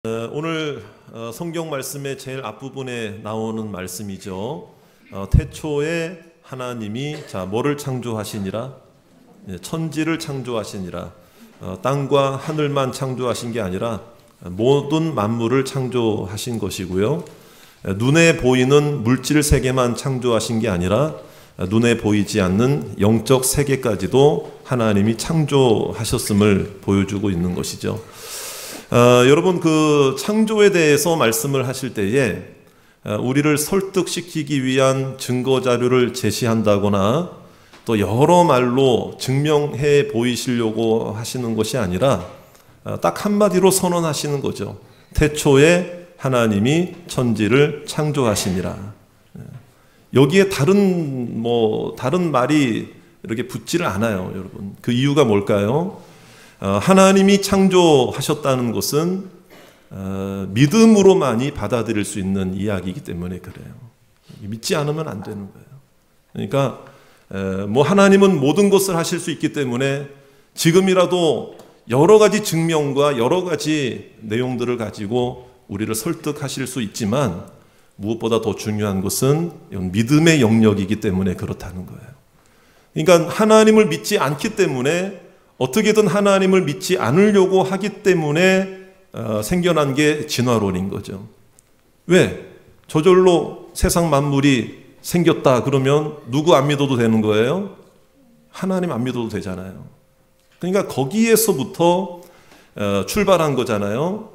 오늘 성경 말씀의 제일 앞부분에 나오는 말씀이죠. 태초에 하나님이 뭐를 창조하시니라? 천지를 창조하시니라. 땅과 하늘만 창조하신 게 아니라 모든 만물을 창조하신 것이고요. 눈에 보이는 물질 세계만 창조하신 게 아니라 눈에 보이지 않는 영적 세계까지도 하나님이 창조하셨음을 보여주고 있는 것이죠. 여러분, 그 창조에 대해서 말씀을 하실 때에 우리를 설득시키기 위한 증거 자료를 제시한다거나 또 여러 말로 증명해 보이시려고 하시는 것이 아니라 딱 한마디로 선언하시는 거죠. 태초에 하나님이 천지를 창조하시니라. 여기에 다른 말이 이렇게 붙지를 않아요, 여러분. 그 이유가 뭘까요? 하나님이 창조하셨다는 것은 믿음으로만이 받아들일 수 있는 이야기이기 때문에 그래요. 믿지 않으면 안 되는 거예요. 그러니까 하나님은 모든 것을 하실 수 있기 때문에 지금이라도 여러 가지 증명과 여러 가지 내용들을 가지고 우리를 설득하실 수 있지만 무엇보다 더 중요한 것은 믿음의 영역이기 때문에 그렇다는 거예요. 그러니까 하나님을 믿지 않기 때문에 어떻게든 하나님을 믿지 않으려고 하기 때문에 생겨난 게 진화론인 거죠. 왜? 저절로 세상 만물이 생겼다 그러면 누구 안 믿어도 되는 거예요? 하나님 안 믿어도 되잖아요. 그러니까 거기에서부터 출발한 거잖아요.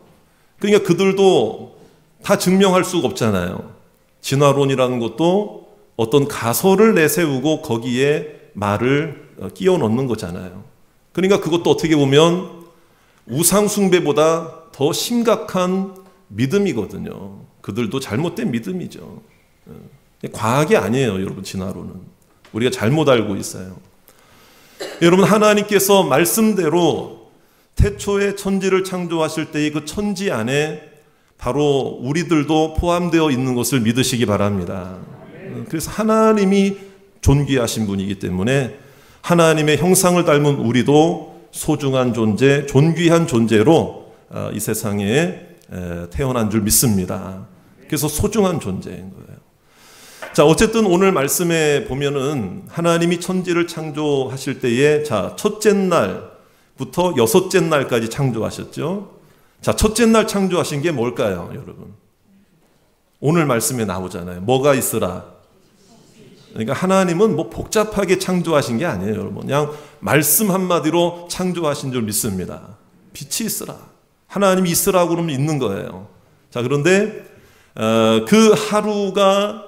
그러니까 그들도 다 증명할 수가 없잖아요. 진화론이라는 것도 어떤 가설을 내세우고 거기에 말을 끼워 넣는 거잖아요. 그러니까 그것도 어떻게 보면 우상숭배보다 더 심각한 믿음이거든요. 그들도 잘못된 믿음이죠. 과학이 아니에요, 여러분. 진화론은 우리가 잘못 알고 있어요. 여러분, 하나님께서 말씀대로 태초에 천지를 창조하실 때의 그 천지 안에 바로 우리들도 포함되어 있는 것을 믿으시기 바랍니다. 그래서 하나님이 존귀하신 분이기 때문에 하나님의 형상을 닮은 우리도 소중한 존재, 존귀한 존재로 이 세상에 태어난 줄 믿습니다. 그래서 소중한 존재인 거예요. 자, 어쨌든 오늘 말씀에 보면은 하나님이 천지를 창조하실 때에 첫째 날부터 여섯째 날까지 창조하셨죠. 자, 첫째 날 창조하신 게 뭘까요, 여러분? 오늘 말씀에 나오잖아요. 뭐가 있으라? 그러니까 하나님은 복잡하게 창조하신 게 아니에요, 여러분. 그냥 말씀 한마디로 창조하신 줄 믿습니다. 빛이 있으라. 하나님이 있으라고 그러면 있는 거예요. 자, 그런데 그 하루가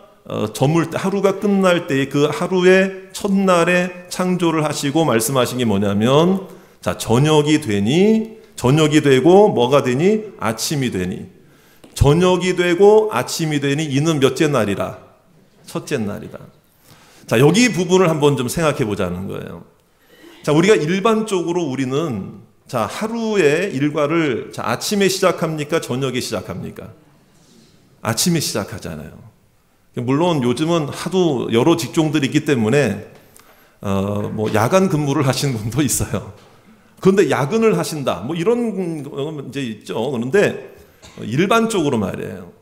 하루가 끝날 때에 그 하루의 첫날에 창조를 하시고 말씀하신 게 뭐냐면, 저녁이 되고 뭐가 되니? 아침이 되니. 저녁이 되고 아침이 되니 이는 몇째 날이라? 첫째 날이다. 자, 여기 부분을 한번 좀 생각해 보자는 거예요. 자, 우리가 일반적으로 우리는 하루의 일과를 아침에 시작합니까? 저녁에 시작합니까? 아침에 시작하잖아요. 물론 요즘은 하도 여러 직종들이 있기 때문에 야간 근무를 하시는 분도 있어요. 그런데 야근을 하신다, 이런 문제 있죠. 그런데 일반적으로 말이에요.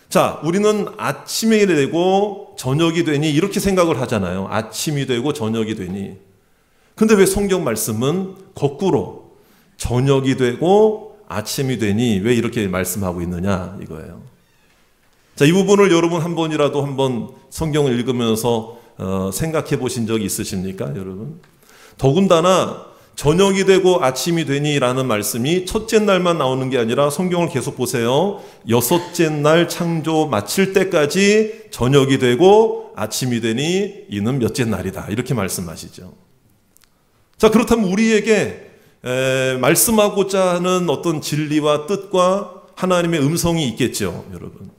자, 우리는 아침이 되고 저녁이 되니 이렇게 생각을 하잖아요. 아침이 되고 저녁이 되니. 근데 왜 성경 말씀은 거꾸로 저녁이 되고 아침이 되니 왜 이렇게 말씀하고 있느냐 이거예요. 자, 이 부분을 여러분 한번 성경을 읽으면서 생각해 보신 적이 있으십니까, 여러분? 더군다나 저녁이 되고 아침이 되니라는 말씀이 첫째 날만 나오는 게 아니라 성경을 계속 보세요. 여섯째 날 창조 마칠 때까지 저녁이 되고 아침이 되니 이는 몇째 날이다, 이렇게 말씀하시죠. 자, 그렇다면 우리에게 말씀하고자 하는 어떤 진리와 뜻과 하나님의 음성이 있겠죠, 여러분.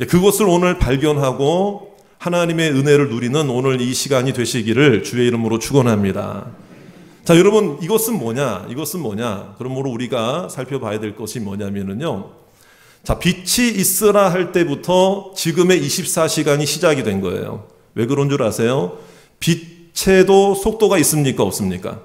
그것을 오늘 발견하고 하나님의 은혜를 누리는 오늘 이 시간이 되시기를 주의 이름으로 축원합니다. 자, 여러분, 이것은 뭐냐? 그러므로 우리가 살펴봐야 될 것이 뭐냐면요. 자, 빛이 있으라 할 때부터 지금의 24시간이 시작이 된 거예요. 왜 그런 줄 아세요? 빛에도 속도가 있습니까? 없습니까?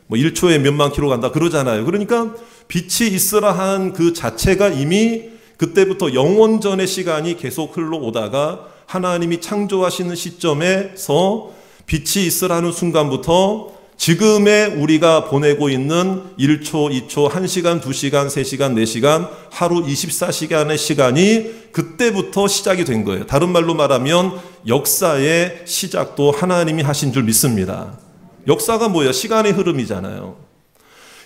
1초에 몇만 킬로 간다 그러잖아요. 그러니까 빛이 있으라 한 그 자체가 이미 그때부터 영원전의 시간이 계속 흘러오다가 하나님이 창조하시는 시점에서 빛이 있으라는 순간부터 지금의 우리가 보내고 있는 1초, 2초, 1시간, 2시간, 3시간, 4시간, 하루 24시간의 시간이 그때부터 시작이 된 거예요. 다른 말로 말하면 역사의 시작도 하나님이 하신 줄 믿습니다. 역사가 뭐예요? 시간의 흐름이잖아요.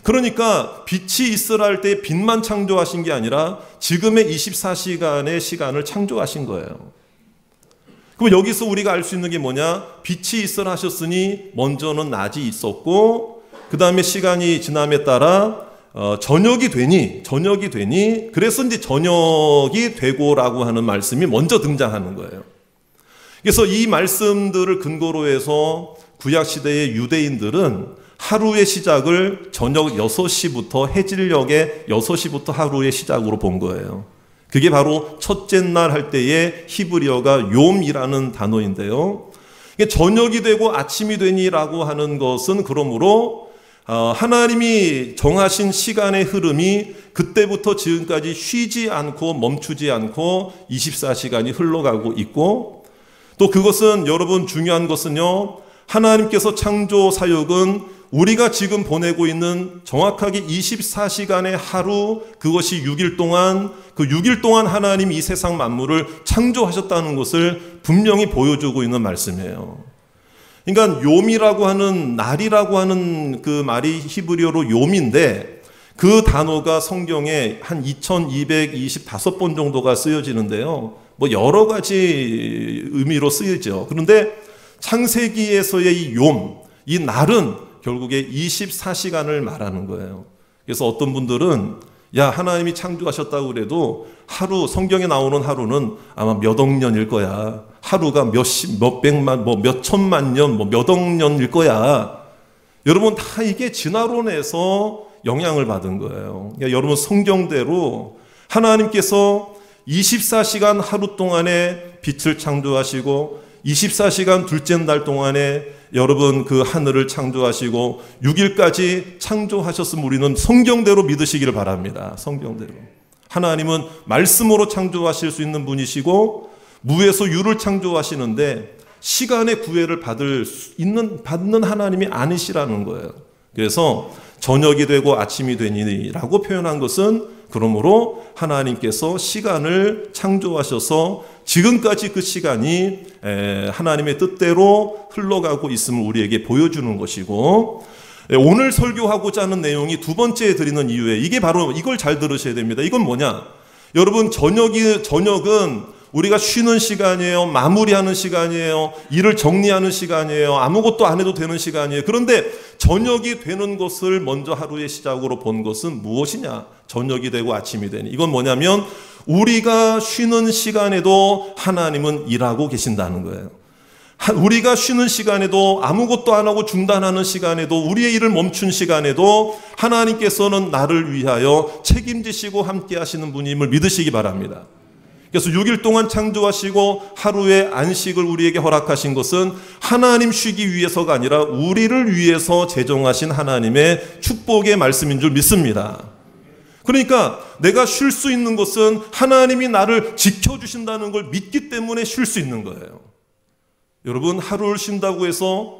그러니까 빛이 있으라 할 때 빛만 창조하신 게 아니라 지금의 24시간의 시간을 창조하신 거예요. 그럼 여기서 우리가 알 수 있는 게 뭐냐? 빛이 있으라 하셨으니 먼저는 낮이 있었고 그 다음에 시간이 지남에 따라 저녁이 되니 그래서 이제 저녁이 되고라고 하는 말씀이 먼저 등장하는 거예요. 그래서 이 말씀들을 근거로 해서 구약시대의 유대인들은 하루의 시작을 저녁 6시부터 해질녘에 6시부터 하루의 시작으로 본 거예요. 그게 바로 첫째 날 할 때의 히브리어가 욤이라는 단어인데요. 저녁이 되고 아침이 되니라고 하는 것은 그러므로 하나님이 정하신 시간의 흐름이 그때부터 지금까지 쉬지 않고 멈추지 않고 24시간이 흘러가고 있고, 또 그것은 여러분 중요한 것은요, 하나님께서 창조 사역은 우리가 지금 보내고 있는 정확하게 24시간의 하루, 그것이 6일 동안, 그 6일 동안 하나님이 이 세상 만물을 창조하셨다는 것을 분명히 보여주고 있는 말씀이에요. 그러니까 욤이라고 하는, 날이라고 하는 그 말이 히브리어로 욤인데 그 단어가 성경에 한 2225번 정도가 쓰여지는데요. 뭐 여러 가지 의미로 쓰이죠. 그런데 창세기에서의 이 욤, 이 날은 결국에 24시간을 말하는 거예요. 그래서 어떤 분들은 야, 하나님이 창조하셨다고 그래도 하루, 성경에 나오는 하루는 아마 몇 억 년일 거야. 하루가 몇백만, 몇 천만 년, 몇 억 년일 거야. 여러분, 다 이게 진화론에서 영향을 받은 거예요. 그러니까 여러분, 성경대로 하나님께서 24시간 하루 동안에 빛을 창조하시고 24시간 둘째 날 동안에 여러분 그 하늘을 창조하시고 6일까지 창조하셨으면 우리는 성경대로 믿으시기를 바랍니다. 성경대로. 하나님은 말씀으로 창조하실 수 있는 분이시고 무에서 유를 창조하시는데 시간의 구애를 받는 하나님이 아니시라는 거예요. 그래서 저녁이 되고 아침이 되니라고 표현한 것은 그러므로 하나님께서 시간을 창조하셔서 지금까지 그 시간이 하나님의 뜻대로 흘러가고 있음을 우리에게 보여주는 것이고, 오늘 설교하고자 하는 내용이 두 번째 드리는 이유에 이게 바로 이걸 잘 들으셔야 됩니다. 이건 뭐냐? 여러분, 저녁은 우리가 쉬는 시간이에요. 마무리하는 시간이에요. 일을 정리하는 시간이에요. 아무것도 안 해도 되는 시간이에요. 그런데 저녁이 되는 것을 먼저 하루의 시작으로 본 것은 무엇이냐? 저녁이 되고 아침이 되니. 이건 뭐냐면 우리가 쉬는 시간에도 하나님은 일하고 계신다는 거예요. 우리가 쉬는 시간에도 아무것도 안 하고 중단하는 시간에도 우리의 일을 멈춘 시간에도 하나님께서는 나를 위하여 책임지시고 함께 하시는 분임을 믿으시기 바랍니다. 그래서 6일 동안 창조하시고 하루의 안식을 우리에게 허락하신 것은 하나님 쉬기 위해서가 아니라 우리를 위해서 제정하신 하나님의 축복의 말씀인 줄 믿습니다. 그러니까 내가 쉴 수 있는 것은 하나님이 나를 지켜주신다는 걸 믿기 때문에 쉴 수 있는 거예요. 여러분, 하루를 쉰다고 해서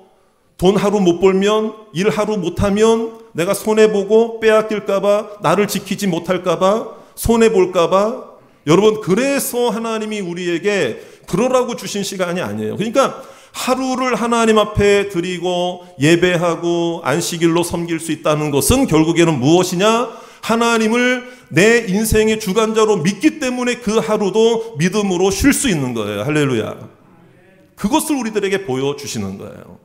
돈 하루 못 벌면, 일 하루 못하면 내가 손해보고 빼앗길까봐, 나를 지키지 못할까봐, 손해볼까봐, 여러분, 그래서 하나님이 우리에게 그러라고 주신 시간이 아니에요. 그러니까 하루를 하나님 앞에 드리고 예배하고 안식일로 섬길 수 있다는 것은 결국에는 무엇이냐? 하나님을 내 인생의 주관자로 믿기 때문에 그 하루도 믿음으로 쉴 수 있는 거예요. 할렐루야. 그것을 우리들에게 보여주시는 거예요.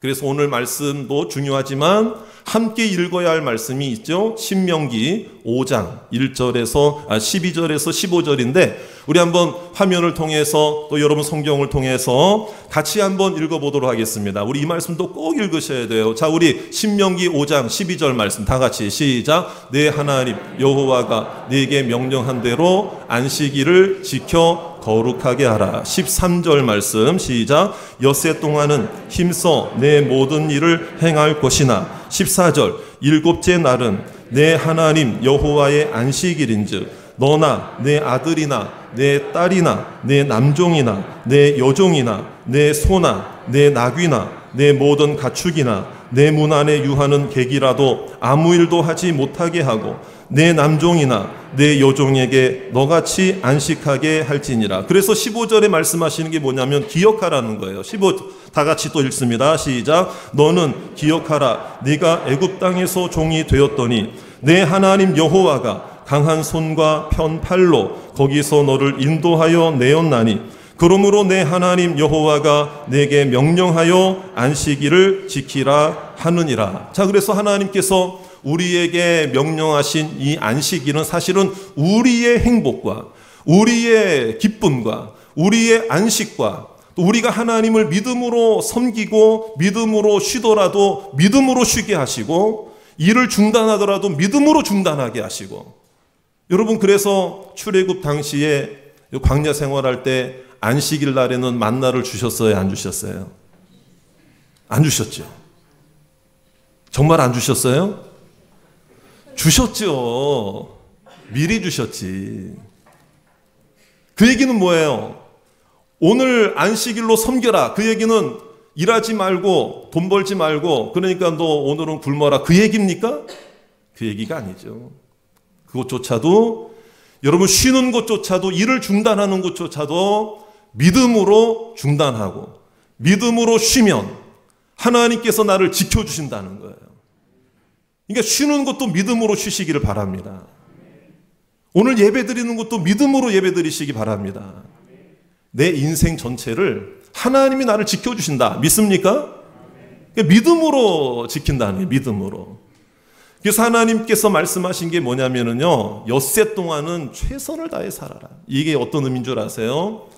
그래서 오늘 말씀도 중요하지만 함께 읽어야 할 말씀이 있죠. 신명기 5장 1절에서 12절에서 15절인데 우리 한번 화면을 통해서 또 여러분 성경을 통해서 같이 한번 읽어보도록 하겠습니다. 우리 이 말씀도 꼭 읽으셔야 돼요. 자, 우리 신명기 5장 12절 말씀 다 같이 시작. 내 하나님 여호와가 네게 명령한 대로 안식일을 지켜 거룩하게 하라. 13절 말씀 시작. 엿새 동안은 힘써 내 모든 일을 행할 것이나 14절 일곱째 날은 내 하나님 여호와의 안식일인즉 너나 내 아들이나 내 딸이나 내 남종이나 내 여종이나 내 소나 내 나귀나 내 모든 가축이나 내 문 안에 유하는 객이라도 아무 일도 하지 못하게 하고 내 남종이나 내 여종에게 너같이 안식하게 할지니라. 그래서 15절에 말씀하시는 게 뭐냐면 기억하라는 거예요. 15 다 같이 또 읽습니다. 시작. 너는 기억하라. 네가 애굽 땅에서 종이 되었더니 내 하나님 여호와가 강한 손과 편 팔로 거기서 너를 인도하여 내었나니 그러므로 내 하나님 여호와가 내게 명령하여 안식일을 지키라 하느니라. 자, 그래서 하나님께서 우리에게 명령하신 이 안식일은 사실은 우리의 행복과 우리의 기쁨과 우리의 안식과 또 우리가 하나님을 믿음으로 섬기고 믿음으로 쉬더라도 믿음으로 쉬게 하시고 일을 중단하더라도 믿음으로 중단하게 하시고, 여러분 그래서 출애굽 당시에 광야 생활할 때 안식일 날에는 만나를 주셨어요, 안 주셨어요? 안 주셨죠. 정말 안 주셨어요? 주셨죠. 미리 주셨지. 그 얘기는 뭐예요? 오늘 안식일로 섬겨라. 그 얘기는 일하지 말고 돈 벌지 말고 그러니까 너 오늘은 굶어라. 그 얘기입니까? 그 얘기가 아니죠. 그것조차도, 여러분 쉬는 것조차도, 일을 중단하는 것조차도 믿음으로 중단하고 믿음으로 쉬면 하나님께서 나를 지켜주신다는 거예요. 그러니까 쉬는 것도 믿음으로 쉬시기를 바랍니다. 오늘 예배 드리는 것도 믿음으로 예배 드리시기 바랍니다. 내 인생 전체를 하나님이 나를 지켜주신다. 믿습니까? 그러니까 믿음으로 지킨다는 거예요. 믿음으로. 그래서 하나님께서 말씀하신 게 뭐냐면요, 엿새 동안은 최선을 다해 살아라. 이게 어떤 의미인 줄 아세요?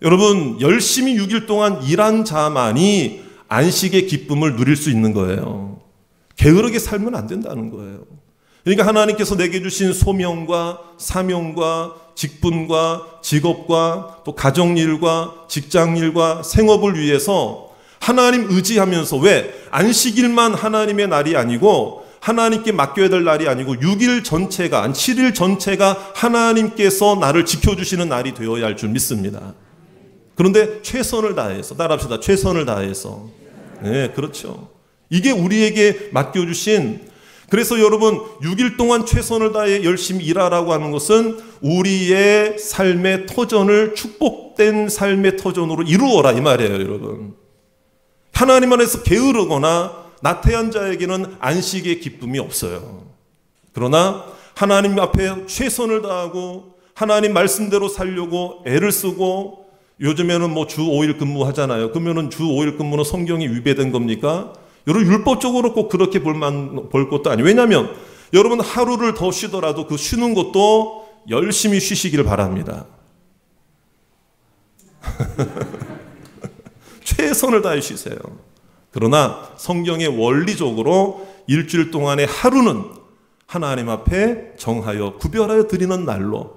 여러분 열심히 6일 동안 일한 자만이 안식의 기쁨을 누릴 수 있는 거예요. 게으르게 살면 안 된다는 거예요. 그러니까 하나님께서 내게 주신 소명과 사명과 직분과 직업과 또 가정일과 직장일과 생업을 위해서 하나님 의지하면서, 왜? 안식일만 하나님의 날이 아니고 하나님께 맡겨야 될 날이 아니고 6일 전체가, 7일 전체가 하나님께서 나를 지켜주시는 날이 되어야 할 줄 믿습니다. 그런데 최선을 다해서, 따라합시다. 최선을 다해서. 네, 그렇죠. 이게 우리에게 맡겨주신, 그래서 여러분 6일 동안 최선을 다해 열심히 일하라고 하는 것은 우리의 삶의 터전을 축복된 삶의 터전으로 이루어라 이 말이에요. 여러분 하나님 안에서 게으르거나 나태한 자에게는 안식의 기쁨이 없어요. 그러나 하나님 앞에 최선을 다하고 하나님 말씀대로 살려고 애를 쓰고, 요즘에는 뭐 주 5일 근무하잖아요. 그러면은 주 5일 근무는 성경이 위배된 겁니까? 여러분 율법적으로 꼭 그렇게 볼 것도 아니에요. 왜냐하면 여러분 하루를 더 쉬더라도 그 쉬는 것도 열심히 쉬시기를 바랍니다. 최선을 다해 쉬세요. 그러나 성경의 원리적으로 일주일 동안의 하루는 하나님 앞에 정하여 구별하여 드리는 날로,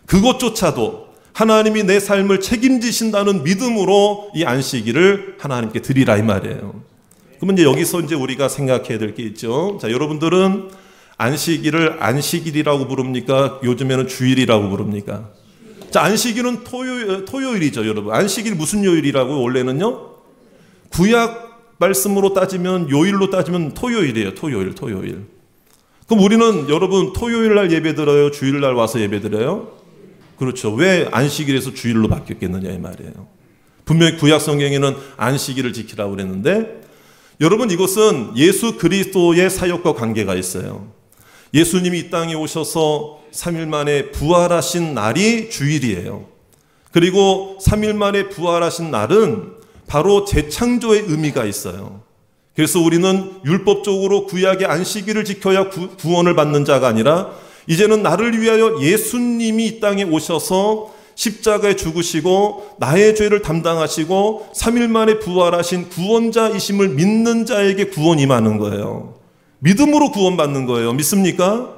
그것조차도 하나님이 내 삶을 책임지신다는 믿음으로 이 안식일을 하나님께 드리라 이 말이에요. 그러면 이제 여기서 이제 우리가 생각해야 될 게 있죠. 자, 여러분들은 안식일을 안식일이라고 부릅니까? 요즘에는 주일이라고 부릅니까? 자, 안식일은 토요일이죠, 여러분. 안식일 무슨 요일이라고 원래는요? 구약 말씀으로 따지면, 요일로 따지면 토요일이에요. 토요일. 그럼 우리는 여러분 토요일 날 예배 드려요? 주일 날 와서 예배 드려요? 그렇죠. 왜 안식일에서 주일로 바뀌었겠느냐 이 말이에요. 분명히 구약 성경에는 안식일을 지키라고 그랬는데, 여러분 이것은 예수 그리스도의 사역과 관계가 있어요. 예수님이 이 땅에 오셔서 3일 만에 부활하신 날이 주일이에요. 그리고 3일 만에 부활하신 날은 바로 재창조의 의미가 있어요. 그래서 우리는 율법적으로 구약의 안식일을 지켜야 구원을 받는 자가 아니라, 이제는 나를 위하여 예수님이 이 땅에 오셔서 십자가에 죽으시고 나의 죄를 담당하시고 3일 만에 부활하신 구원자이심을 믿는 자에게 구원이 임하는 거예요. 믿음으로 구원받는 거예요. 믿습니까?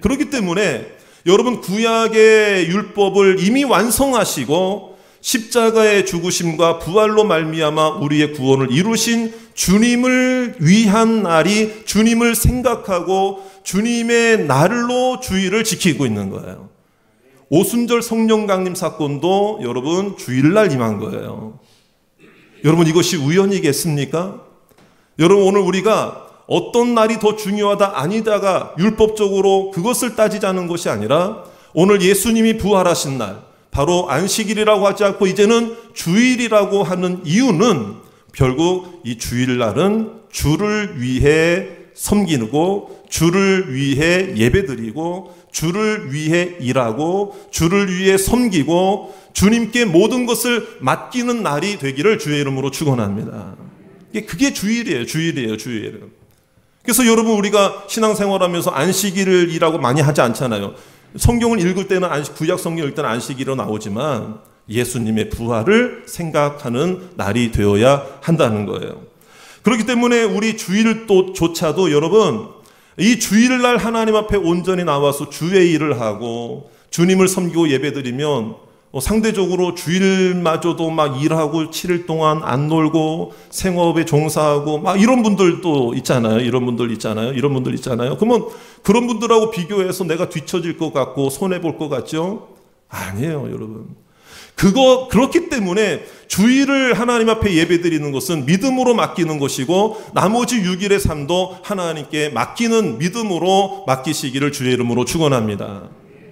그렇기 때문에 여러분 구약의 율법을 이미 완성하시고 십자가의 죽으심과 부활로 말미암아 우리의 구원을 이루신 주님을 위한 날이, 주님을 생각하고 주님의 날로 주일을 지키고 있는 거예요. 오순절 성령 강림 사건도 여러분 주일날 임한 거예요. 여러분 이것이 우연이겠습니까? 여러분 오늘 우리가 어떤 날이 더 중요하다 아니다가 율법적으로 그것을 따지자는 것이 아니라 오늘 예수님이 부활하신 날 바로 안식일이라고 하지 않고 이제는 주일이라고 하는 이유는 결국 이 주일날은 주를 위해 섬기고 주를 위해 예배드리고 주를 위해 일하고 주를 위해 섬기고 주님께 모든 것을 맡기는 날이 되기를 주의 이름으로 축원합니다. 그게 주일이에요. 그래서 여러분 우리가 신앙생활하면서 안식일이라고 많이 하지 않잖아요. 성경을 읽을 때는 구약 성경 읽을 때는 안식일로 나오지만 예수님의 부활을 생각하는 날이 되어야 한다는 거예요. 그렇기 때문에 우리 주일조차도 여러분 이 주일날 하나님 앞에 온전히 나와서 주의 일을 하고 주님을 섬기고 예배드리면 상대적으로 주일마저도 막 일하고 7일 동안 안 놀고 생업에 종사하고 막 이런 분들도 있잖아요. 이런 분들 있잖아요. 그러면 그런 분들하고 비교해서 내가 뒤처질 것 같고 손해볼 것 같죠? 아니에요, 여러분. 그렇기 때문에 주일을 하나님 앞에 예배드리는 것은 믿음으로 맡기는 것이고 나머지 6일의 삶도 하나님께 맡기는 믿음으로 맡기시기를 주의 이름으로 축원합니다.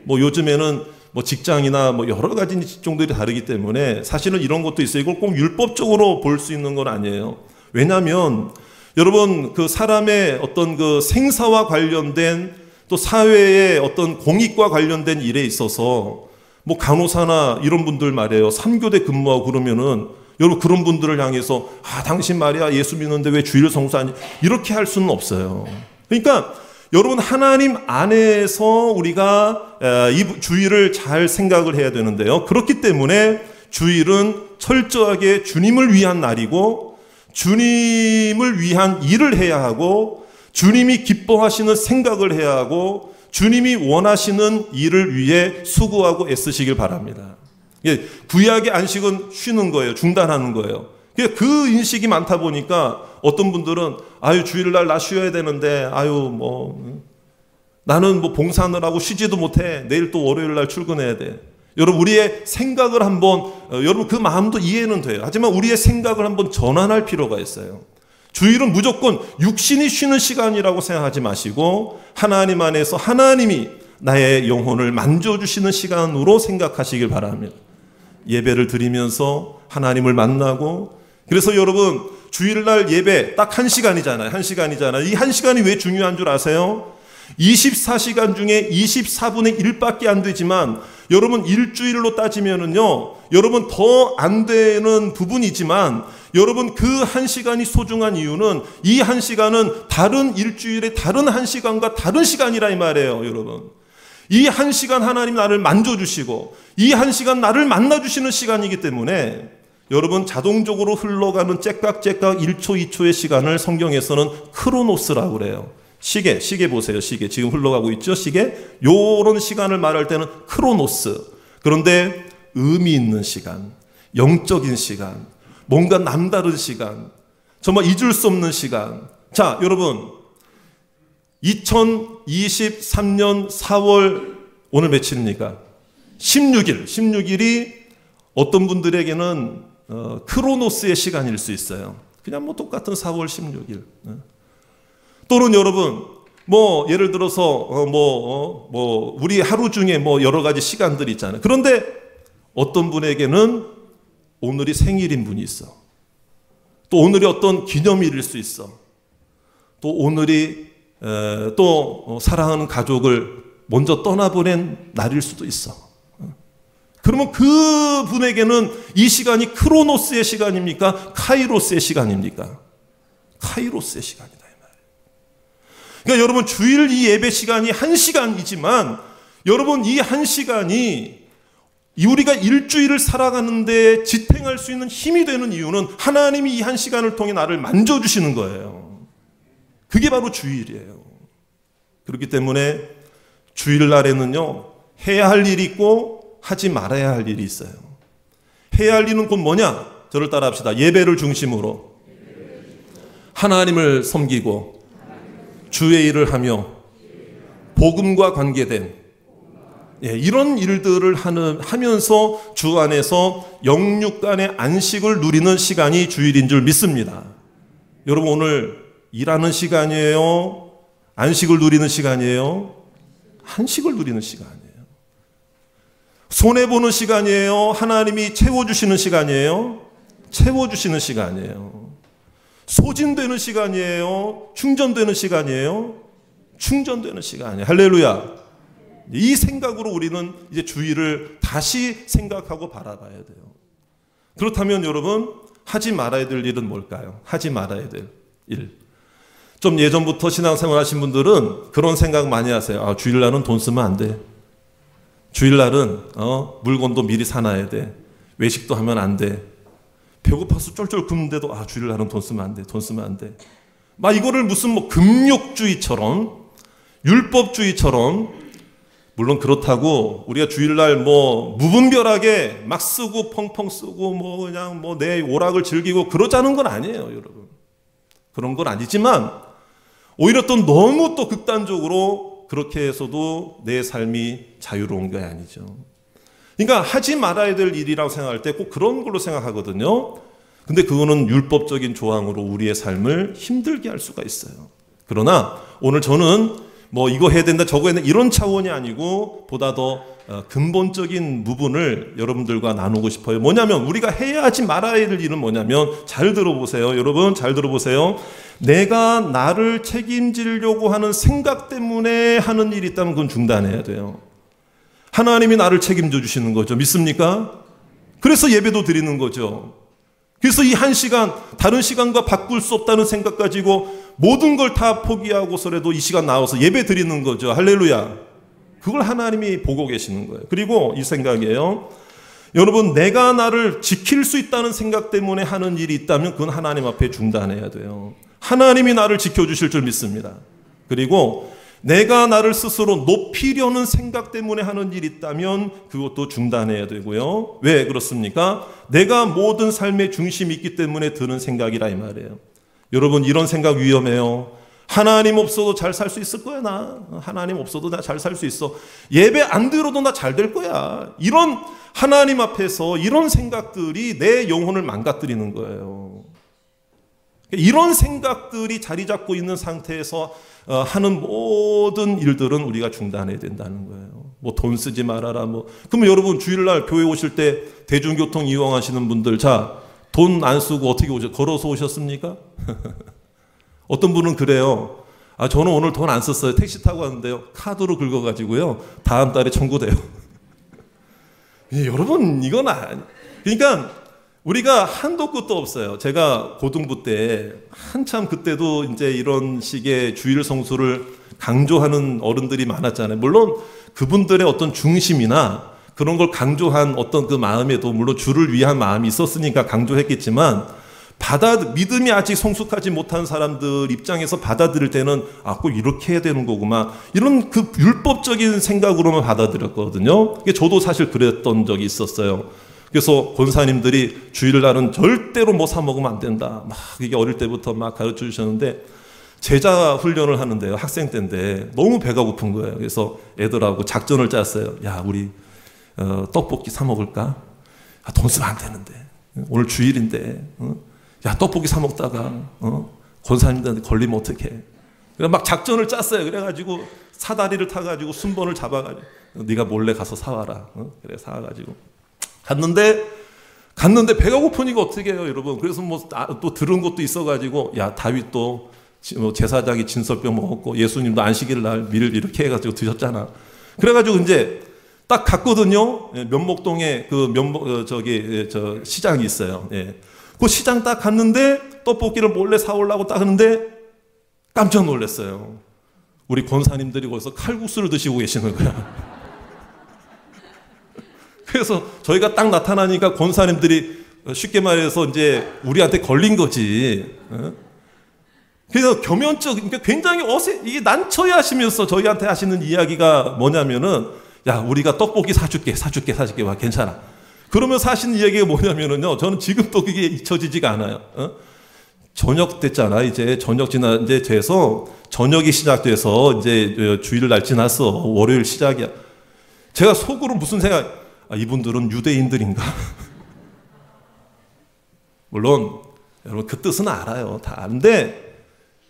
요즘에는 직장이나 여러 가지 직종들이 다르기 때문에 사실은 이런 것도 있어요. 이걸 꼭 율법적으로 볼 수 있는 건 아니에요. 왜냐하면 여러분 그 사람의 어떤 그 생사와 관련된 또 사회의 어떤 공익과 관련된 일에 있어서 간호사나 이런 분들 말이에요. 3교대 근무하고 그러면은 여러분 그런 분들을 향해서 당신 말이야 예수 믿는데 왜 주일 성수하니 이렇게 할 수는 없어요. 그러니까 여러분 하나님 안에서 우리가 이 주일을 잘 생각을 해야 되는데요. 그렇기 때문에 주일은 철저하게 주님을 위한 날이고 주님을 위한 일을 해야 하고 주님이 기뻐하시는 생각을 해야 하고 주님이 원하시는 일을 위해 수고하고 애쓰시길 바랍니다. 구약의 안식은 쉬는 거예요. 중단하는 거예요. 그 인식이 많다 보니까 어떤 분들은 주일날 나 쉬어야 되는데 나는 봉사하느라고 쉬지도 못해. 내일 또 월요일날 출근해야 돼. 여러분 우리의 생각을 한번 여러분 그 마음도 이해는 돼요. 하지만 우리의 생각을 한번 전환할 필요가 있어요. 주일은 무조건 육신이 쉬는 시간이라고 생각하지 마시고 하나님 안에서 하나님이 나의 영혼을 만져주시는 시간으로 생각하시길 바랍니다. 예배를 드리면서 하나님을 만나고 그래서 여러분 주일날 예배 딱 1시간이잖아요. 1시간이잖아요. 이 1시간이 왜 중요한 줄 아세요? 24시간 중에 24분의 1밖에 안 되지만 여러분 일주일로 따지면은요 여러분 더 안 되는 부분이지만 여러분 그 1시간이 소중한 이유는 이 1시간은 다른 일주일의 다른 1시간과 다른 시간이라 이 말이에요. 여러분 이 1시간 하나님 나를 만져주시고 이 1시간 나를 만나주시는 시간이기 때문에 여러분 자동적으로 흘러가는 째깍째깍 1초 2초의 시간을 성경에서는 크로노스라고 그래요. 시계 보세요. 시계 지금 흘러가고 있죠. 시계 요런 시간을 말할 때는 크로노스. 그런데 의미 있는 시간, 영적인 시간, 뭔가 남다른 시간, 정말 잊을 수 없는 시간. 자 여러분 2023년 4월 오늘 며칠입니까? 16일이 어떤 분들에게는 크로노스의 시간일 수 있어요. 그냥 똑같은 4월 16일. 또는 여러분 예를 들어서 우리 하루 중에 여러 가지 시간들이 있잖아요. 그런데 어떤 분에게는 오늘이 생일인 분이 있어. 또 오늘이 어떤 기념일일 수 있어. 또 오늘이 또 사랑하는 가족을 먼저 떠나보낸 날일 수도 있어. 그러면 그 분에게는 이 시간이 크로노스의 시간입니까? 카이로스의 시간입니까? 카이로스의 시간이다 이 말이에요. 그러니까 여러분 주일 이 예배 시간이 1시간이지만 여러분 이 1시간이 우리가 일주일을 살아가는데 지탱할 수 있는 힘이 되는 이유는 하나님이 이 1시간을 통해 나를 만져주시는 거예요. 그게 바로 주일이에요. 그렇기 때문에 주일날에는요 해야 할 일이 있고 하지 말아야 할 일이 있어요. 해야 할 일은 곧 뭐냐? 저를 따라 합시다. 예배를 중심으로 하나님을 섬기고 주의 일을 하며 복음과 관계된 이런 일들을 하면서 주 안에서 영육 간의 안식을 누리는 시간이 주일인 줄 믿습니다. 여러분 오늘 일하는 시간이에요? 안식을 누리는 시간이에요? 안식을 누리는 시간이에요. 손해보는 시간이에요? 하나님이 채워주시는 시간이에요? 채워주시는 시간이에요. 소진되는 시간이에요? 충전되는 시간이에요? 충전되는 시간이에요. 할렐루야. 이 생각으로 우리는 이제 주일을 다시 생각하고 바라봐야 돼요. 그렇다면 여러분 하지 말아야 될 일은 뭘까요? 하지 말아야 될 일. 좀 예전부터 신앙생활 하신 분들은 그런 생각 많이 하세요. 아, 주일날은 돈 쓰면 안 돼. 주일날은 물건도 미리 사놔야 돼. 외식도 하면 안 돼. 배고파서 쫄쫄 굶는데도 아, 주일날은 돈 쓰면 안 돼. 돈 쓰면 안 돼. 막 이거를 무슨 뭐 금욕주의처럼 율법주의처럼, 물론 그렇다고 우리가 주일날 뭐 무분별하게 막 쓰고 펑펑 쓰고 뭐 그냥 뭐 내 오락을 즐기고 그러자는 건 아니에요, 여러분. 그런 건 아니지만 오히려 또 너무 또 극단적으로 그렇게 해서도 내 삶이 자유로운 게 아니죠. 그러니까 하지 말아야 될 일이라고 생각할 때 꼭 그런 걸로 생각하거든요. 근데 그거는 율법적인 조항으로 우리의 삶을 힘들게 할 수가 있어요. 그러나 오늘 저는 뭐 이거 해야 된다 저거 해야 된다 이런 차원이 아니고 보다 더 근본적인 부분을 여러분들과 나누고 싶어요. 뭐냐면 우리가 해야 하지 말아야 할 일은 뭐냐면, 잘 들어보세요. 여러분 잘 들어보세요. 내가 나를 책임지려고 하는 생각 때문에 하는 일이 있다면 그건 중단해야 돼요. 하나님이 나를 책임져 주시는 거죠. 믿습니까? 그래서 예배도 드리는 거죠. 그래서 이 한 시간 다른 시간과 바꿀 수 없다는 생각 가지고 모든 걸 다 포기하고서라도 이 시간 나와서 예배 드리는 거죠. 할렐루야. 그걸 하나님이 보고 계시는 거예요. 그리고 이 생각이에요. 여러분, 내가 나를 지킬 수 있다는 생각 때문에 하는 일이 있다면 그건 하나님 앞에 중단해야 돼요. 하나님이 나를 지켜주실 줄 믿습니다. 그리고 내가 나를 스스로 높이려는 생각 때문에 하는 일이 있다면 그것도 중단해야 되고요. 왜 그렇습니까? 내가 모든 삶의 중심이 있기 때문에 드는 생각이라 이 말이에요. 여러분, 이런 생각 위험해요. 하나님 없어도 잘 살 수 있을 거야, 나. 하나님 없어도 나 잘 살 수 있어. 예배 안 들어도 나 잘 될 거야. 이런 하나님 앞에서 이런 생각들이 내 영혼을 망가뜨리는 거예요. 이런 생각들이 자리 잡고 있는 상태에서 하는 모든 일들은 우리가 중단해야 된다는 거예요. 뭐 돈 쓰지 말아라. 뭐. 그럼 여러분 주일날 교회 오실 때 대중교통 이용하시는 분들, 자, 돈 안 쓰고 어떻게 오셨어요? 걸어서 오셨습니까? 어떤 분은 그래요. 아, 저는 오늘 돈 안 썼어요. 택시 타고 왔는데요. 카드로 긁어가지고요. 다음 달에 청구돼요. 여러분, 이건 그러니까 우리가 한도 끝도 없어요. 제가 고등부 때 한참 그때도 이제 이런 식의 주일 성수를 강조하는 어른들이 많았잖아요. 물론 그분들의 어떤 중심이나 그런 걸 강조한 어떤 그 마음에도 물론 주를 위한 마음이 있었으니까 강조했겠지만, 믿음이 아직 성숙하지 못한 사람들 입장에서 받아들일 때는 아, 꼭 이렇게 해야 되는 거구만, 이런 그 율법적인 생각으로만 받아들였거든요. 저도 사실 그랬던 적이 있었어요. 그래서 권사님들이 주일날은 절대로 뭐 사 먹으면 안 된다, 막 이게 어릴 때부터 막 가르쳐 주셨는데, 제자 훈련을 하는데요, 학생 때인데 너무 배가 고픈 거예요. 그래서 애들하고 작전을 짰어요. 야, 우리 떡볶이 사 먹을까? 아, 돈 쓰면 안 되는데 오늘 주일인데, 야, 떡볶이 사 먹다가 권사님들한테 걸리면 어떡해. 그래서 막 작전을 짰어요. 그래가지고 사다리를 타가지고 순번을 잡아가지고 네가 몰래 가서 사와라. 그래, 사와가지고 갔는데 배가 고프니까 어떻게 해요, 여러분. 그래서 뭐 또 들은 것도 있어가지고, 야, 다윗도 제사장이 진설병 먹었고 예수님도 안식일 날 밀 이렇게 해가지고 드셨잖아. 그래가지고 이제 딱 갔거든요. 면목동에 저 시장이 있어요. 예. 그 시장 딱 갔는데 떡볶이를 몰래 사오려고 딱 하는데 깜짝 놀랐어요. 우리 권사님들이 거기서 칼국수를 드시고 계시는 거야. 그래서 저희가 딱 나타나니까 권사님들이 쉽게 말해서 이제 우리한테 걸린 거지. 그래서 그러니까 굉장히 이게 난처해 하시면서 저희한테 하시는 이야기가 뭐냐면은, 야, 우리가 떡볶이 사줄게. 와, 괜찮아. 그러면서 하시는 이야기가 뭐냐면은요, 저는 지금도 그게 잊혀지지가 않아요. 저녁 됐잖아. 이제 저녁 이제 돼서 저녁이 시작돼서 이제 주일 날 지났어. 월요일 시작이야. 제가 속으로 무슨 생각? 이분들은 유대인들인가? 물론 여러분 그 뜻은 알아요. 다 아는데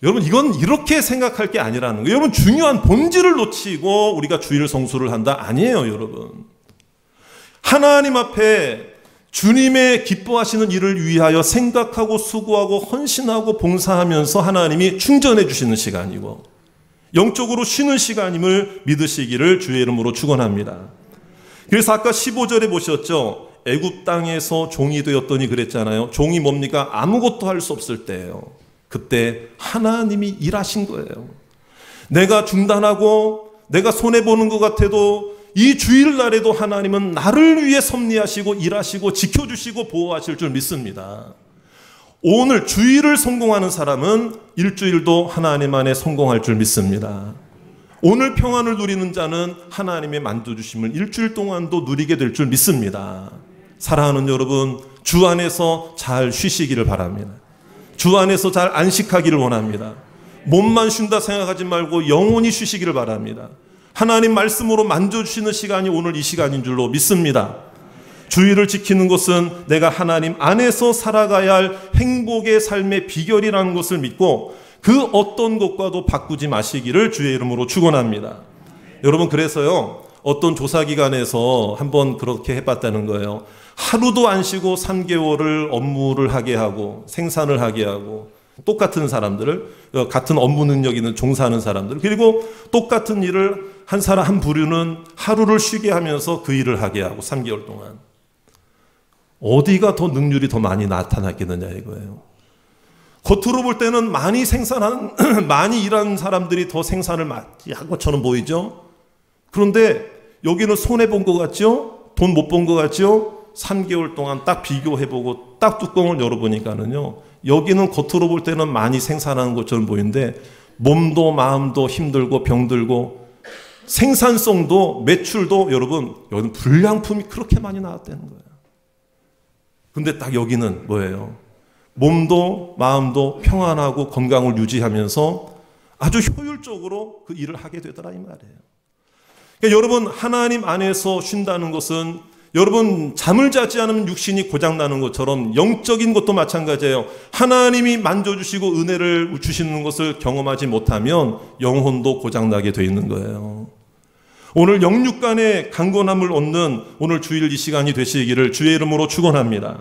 여러분 이건 이렇게 생각할 게 아니라는 거예요. 여러분 중요한 본질을 놓치고 우리가 주일 성수를 한다? 아니에요, 여러분. 하나님 앞에 주님의 기뻐하시는 일을 위하여 생각하고 수고하고 헌신하고 봉사하면서 하나님이 충전해 주시는 시간이고 영적으로 쉬는 시간임을 믿으시기를 주의 이름으로 축원합니다. 그래서 아까 15절에 보셨죠? 애굽 땅에서 종이 되었더니 그랬잖아요. 종이 뭡니까? 아무것도 할 수 없을 때예요. 그때 하나님이 일하신 거예요. 내가 중단하고 내가 손해보는 것 같아도 이 주일날에도 하나님은 나를 위해 섭리하시고 일하시고 지켜주시고 보호하실 줄 믿습니다. 오늘 주일을 성공하는 사람은 일주일도 하나님 안에 성공할 줄 믿습니다. 오늘 평안을 누리는 자는 하나님의 만져주심을 일주일 동안도 누리게 될 줄 믿습니다. 사랑하는 여러분, 주 안에서 잘 쉬시기를 바랍니다. 주 안에서 잘 안식하기를 원합니다. 몸만 쉰다 생각하지 말고 영원히 쉬시기를 바랍니다. 하나님 말씀으로 만져주시는 시간이 오늘 이 시간인 줄로 믿습니다. 주일을 지키는 것은 내가 하나님 안에서 살아가야 할 행복의 삶의 비결이라는 것을 믿고 그 어떤 것과도 바꾸지 마시기를 주의 이름으로 축원합니다. 여러분, 그래서요, 어떤 조사기관에서 한번 그렇게 해봤다는 거예요. 하루도 안 쉬고 3개월을 업무를 하게 하고 생산을 하게 하고 똑같은 사람들을, 같은 업무 능력 있는 종사하는 사람들, 그리고 똑같은 일을 한 사람 한 부류는 하루를 쉬게 하면서 그 일을 하게 하고 3개월 동안 어디가 더 능률이 더 많이 나타났겠느냐 이거예요. 겉으로 볼 때는 많이 생산하는 많이 일하는 사람들이 더 생산을 많이 한 것처럼 보이죠. 그런데 여기는 손해 본 것 같죠? 돈 못 본 것 같죠? 3개월 동안 딱 비교해보고 딱 뚜껑을 열어보니까는요, 여기는 겉으로 볼 때는 많이 생산하는 것처럼 보이는데 몸도 마음도 힘들고 병들고 생산성도 매출도 여러분 여기는 불량품이 그렇게 많이 나왔다는 거예요. 근데 딱 여기는 뭐예요? 몸도 마음도 평안하고 건강을 유지하면서 아주 효율적으로 그 일을 하게 되더라 이 말이에요. 그러니까 여러분, 하나님 안에서 쉰다는 것은 여러분 잠을 자지 않으면 육신이 고장나는 것처럼 영적인 것도 마찬가지예요. 하나님이 만져주시고 은혜를 주시는 것을 경험하지 못하면 영혼도 고장나게 돼 있는 거예요. 오늘 영육 간의 강건함을 얻는 오늘 주일 이 시간이 되시기를 주의 이름으로 축원합니다.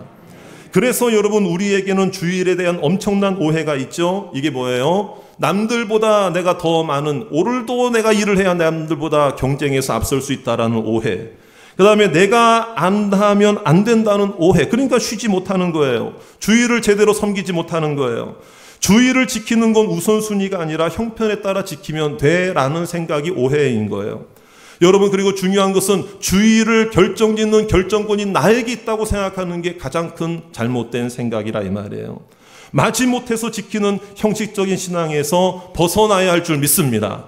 그래서 여러분, 우리에게는 주일에 대한 엄청난 오해가 있죠. 이게 뭐예요? 남들보다 내가 더 많은, 오늘도 내가 일을 해야 남들보다 경쟁해서 앞설 수 있다라는 오해. 그 다음에 내가 안 하면 안 된다는 오해. 그러니까 쉬지 못하는 거예요. 주일을 제대로 섬기지 못하는 거예요. 주일을 지키는 건 우선순위가 아니라 형편에 따라 지키면 돼라는 생각이 오해인 거예요. 여러분, 그리고 중요한 것은 주일을 결정짓는 결정권이 나에게 있다고 생각하는 게 가장 큰 잘못된 생각이라 이 말이에요. 마지못해서 지키는 형식적인 신앙에서 벗어나야 할 줄 믿습니다.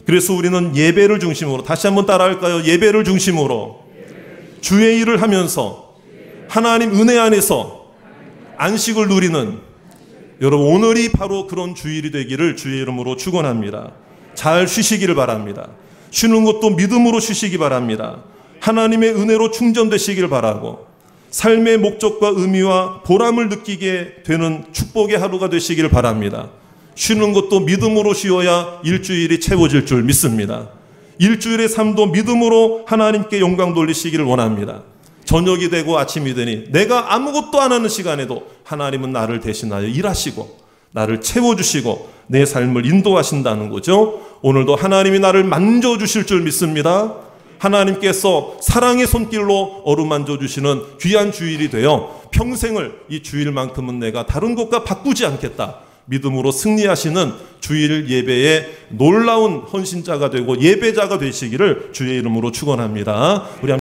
그래서 우리는 예배를 중심으로, 다시 한번 따라할까요? 예배를 중심으로 주의 일을 하면서 하나님 은혜 안에서 안식을 누리는 여러분, 오늘이 바로 그런 주일이 되기를 주의 이름으로 축원합니다. 잘 쉬시기를 바랍니다. 쉬는 것도 믿음으로 쉬시기 바랍니다. 하나님의 은혜로 충전되시길 바라고 삶의 목적과 의미와 보람을 느끼게 되는 축복의 하루가 되시길 바랍니다. 쉬는 것도 믿음으로 쉬어야 일주일이 채워질 줄 믿습니다. 일주일의 삶도 믿음으로 하나님께 영광 돌리시기를 원합니다. 저녁이 되고 아침이 되니 내가 아무것도 안 하는 시간에도 하나님은 나를 대신하여 일하시고 나를 채워주시고 내 삶을 인도하신다는 거죠. 오늘도 하나님이 나를 만져주실 줄 믿습니다. 하나님께서 사랑의 손길로 어루만져 주시는 귀한 주일이 되어 평생을 이 주일만큼은 내가 다른 것과 바꾸지 않겠다, 믿음으로 승리하시는 주일 예배의 놀라운 헌신자가 되고 예배자가 되시기를 주의 이름으로 축원합니다. 우리